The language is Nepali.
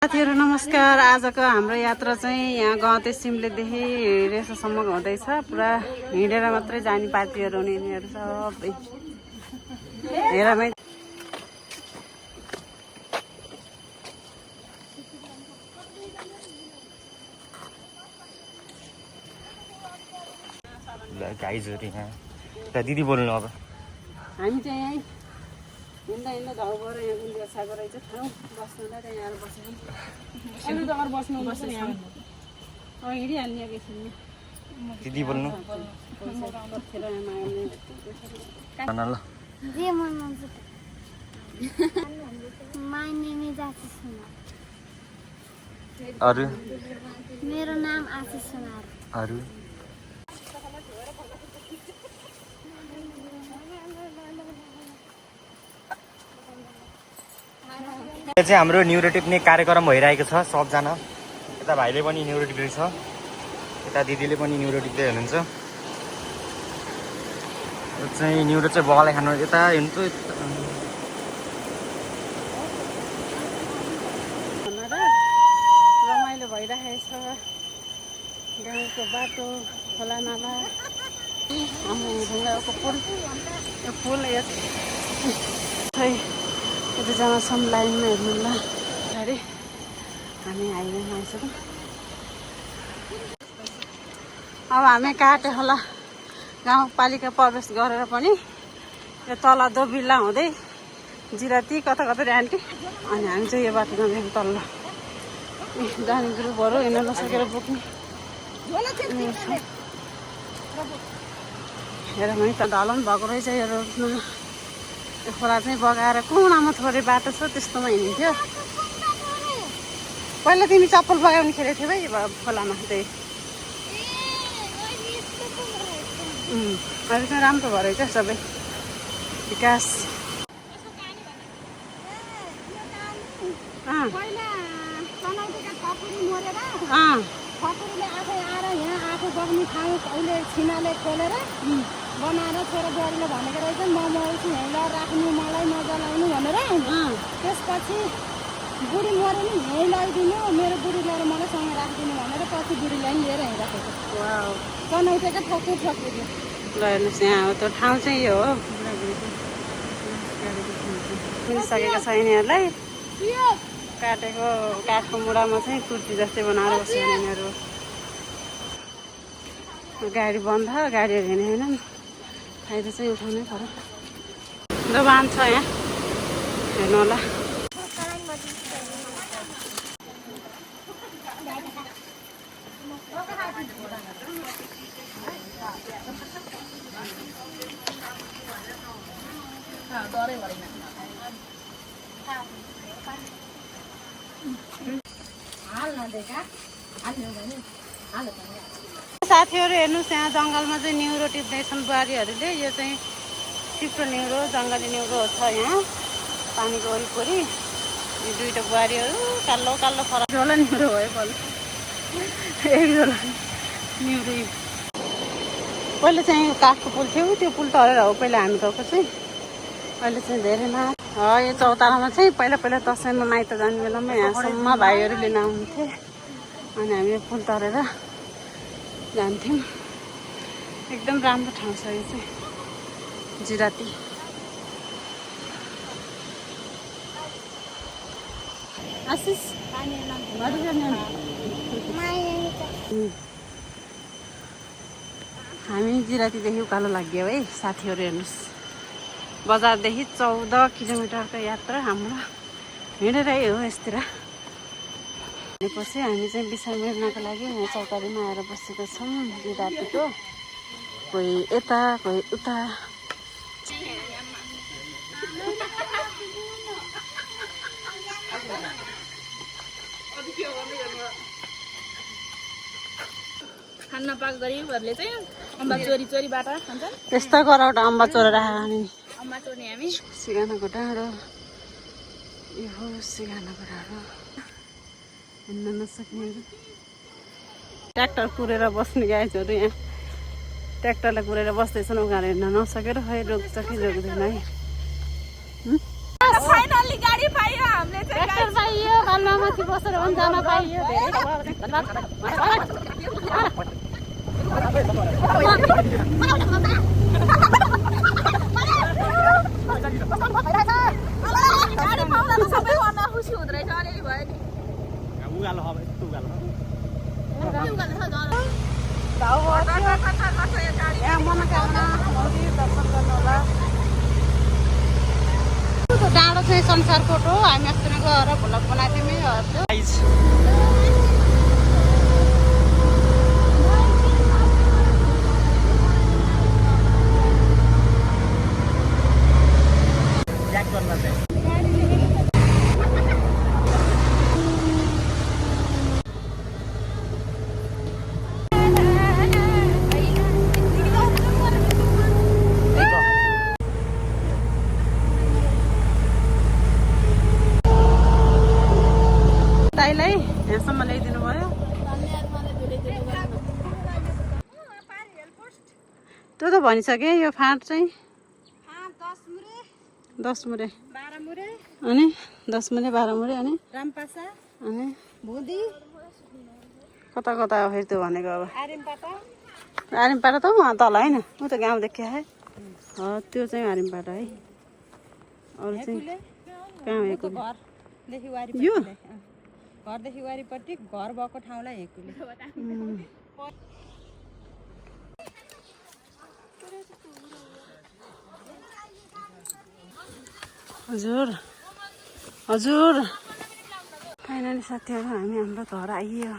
साथीहरु नमस्कार। आजको हाम्रो यात्रा चाहिँ यहाँ गते सिमलेदेखि रेसासम्म हुँदैछ। पुरा हिँडेर मात्रै जाने पार्टीहरु हुनेहरु सबै हेरमै गाइजहरु यहाँ त दिदी बोल्नु अब हामी चाहिँ यही हिँड्दा हिँड्दा घाउ भएर यहाँ गुन्डिया छाएको रहेछ ठाउँ बस्नुलाई त्यहाँ आएर बसेको अरू त अरू बस्नु बस्छ यहाँ हिँडिहाल्ने एकैछिन दिदी बोल्नु ल जे मन हुन्छ माय नेम इज आशिष सुनार। अरु मेरो नाम आशिष सुनार। अरु यो चाहिँ हाम्रो न्युरोटिप नै कार्यक्रम भइरहेको छ। सबजना यता भाइले पनि न्युरोटिप रहेछ, यता दिदीले पनि न्युरोटिप्दै हुनुहुन्छ। यो चाहिँ न्युरो चाहिँ बगाले खानु यता हिँड्छ। रमाइलो भइरहेको छ गाउँको बाटो खोला नाला हाम्रो ढुङ्गाको पुल। यो पुल यतिजना छौँ लाइनमा हेर्नुलाई। अगाडि हामी हाइवेमा आइसक्यौँ। अब हामी काटे होला गाउँपालिका प्रवेश गरेर पनि यो तल दोबिल्ला हुँदै जिराती कता कता आन्टी अनि हामी चाहिँ यो बाटो जाँदैछौँ तल्लो जाने ग्रुपहरू हिँड्न नसकेर बोक्ने हेर है त ढलन भएको रहेछ यो रोडमा। यो खोला चाहिँ बगाएर कुनामा थोरै बाटो छ त्यस्तोमा हिँड्थ्यो। पहिला तिमी चप्पल बगाउने खेलेको थियौ है खोलामा त्यही अहिले चाहिँ राम्रो भयो रहेछ सबै विकास। ठकुरीले आफै आएर यहाँ आफू बग्ने ठाउँ अहिले छिनाले खोलेर बनाएर छोरा बुहारीले भनेको रहेछ म आउँछु यहीँ लगेर राख्नु मलाई नजलाउनु भनेर। त्यसपछि बुढी मऱ्यो नि यहीँ लगाइदिनु मेरो बुढी लगेर मलाई सँगै राखिदिनु भनेर पछि बुढीलाई पनि लिएर हिँडिराखेको बनाउँथेको ठकुर ठकुरी ल हेर्नुहोस् यहाँ हो त्यो ठाउँ चाहिँ यो हो। मिलिसकेको छ यिनीहरूलाई काटेको काठको मुढामा चाहिँ कुर्ती जस्तै बनाएर बस्यो यिनीहरू। गाडी बन्द गाडीहरू हिँड्ने होइन फाइदा चाहिँ उठाउनै पर्यो। दोकान छ यहाँ हेर्नु होला। साथीहरू हेर्नुहोस् यहाँ जङ्गलमा चाहिँ न्युरो टिप्दैछन् बुहारीहरूले। यो चाहिँ टिप्टो न्युरो जङ्गली न्युरो छ यहाँ पानीको वरिपरि। यो दुईवटा बुहारीहरू कालो कालो फरक झोला न्युरो भयो पहिला एक झोला न्युरो। पहिला चाहिँ काठको पुल थियो त्यो पुल तरेर हो पहिला हामी गएको चाहिँ। अहिले चाहिँ धेरै न यो चौतारामा चाहिँ पहिला पहिला दसैँमा माइत जाने बेलामा यहाँसम्म भाइहरू लिन आउनुहुन्थे अनि हामी यो पुल तरेर जान्थ्यौँ। एकदम राम्रो ठाउँ छ यो चाहिँ जिराती। आशिष हामी जिरातीदेखि उकालो लाग्यो है साथीहरू हेर्नुहोस्। बजारदेखि 14 किलोमिटरको यात्रा हाम्रो हिँडेरै हो यसतिर। भनेपछि हामी चाहिँ विषय मेर्नको लागि यहाँ चौतारीमा आएर बसेको छौँ जिरातीको। कोही यता कोही उता। खान पाक्दरीहरूले चाहिँ अम्बा चोरी चोरीबाट खान्छन्। त्यस्तो गराउट अम्बा चोरेर खाने अम्बा चोर्ने हामी सिगानाको डाँडो। यो हो सिगानाको डाँडो हिँड्न नसक्ने ट्र्याक्टर कुरेर बस्ने गाइजहरू यहाँ ट्र्याक्टरलाई कुरेर बस्दैछन्। उनीहरू हिँड्न नसकेर खै रोक्छ कि रोक्दैन है। फाइनली गाडी पाइयो हामीले चाहिँ ट्र्याक्टर पाइयो बालुवामाथि बसेर पनि जान पाइयो धेरै गाडी पाउँदा त सबैभन्दा खुसी हुँदो रहेछ अलिअलि भयो नि उगालो अब यस्तो उगालो यहाँ मनोकामना मन्दिर दर्शन गर्नु होला डाँडो चाहिँ संसारकोट हो हामी अस्ति नै गएर भ्लग बनाएको थियौँ गाइस याक गर्न चाहिँ दाइलाई यहाँसम्म ल्याइदिनु भयो त्यो त भनिसकेँ यो फाँट चाहिँ 10 मुरे 12 मुरे अनि 10 मुरे 12 मुरे अनि रामपासा अनि भुदी कता कता हो फेरि त्यो भनेको अब आरिमपाटा आरिमपाटा त उहाँ तल होइन म त गाउँ देखिया है त्यो चाहिँ आरिमपाटा है अरू चाहिँ कहाँ हो एकुले घरदेखि वारी यो घरदेखि वारीपट्टि घर भएको ठाउँलाई हेकुले हजुर हजुर फाइनली साथीहरू हामी हाम्रो घर आइयो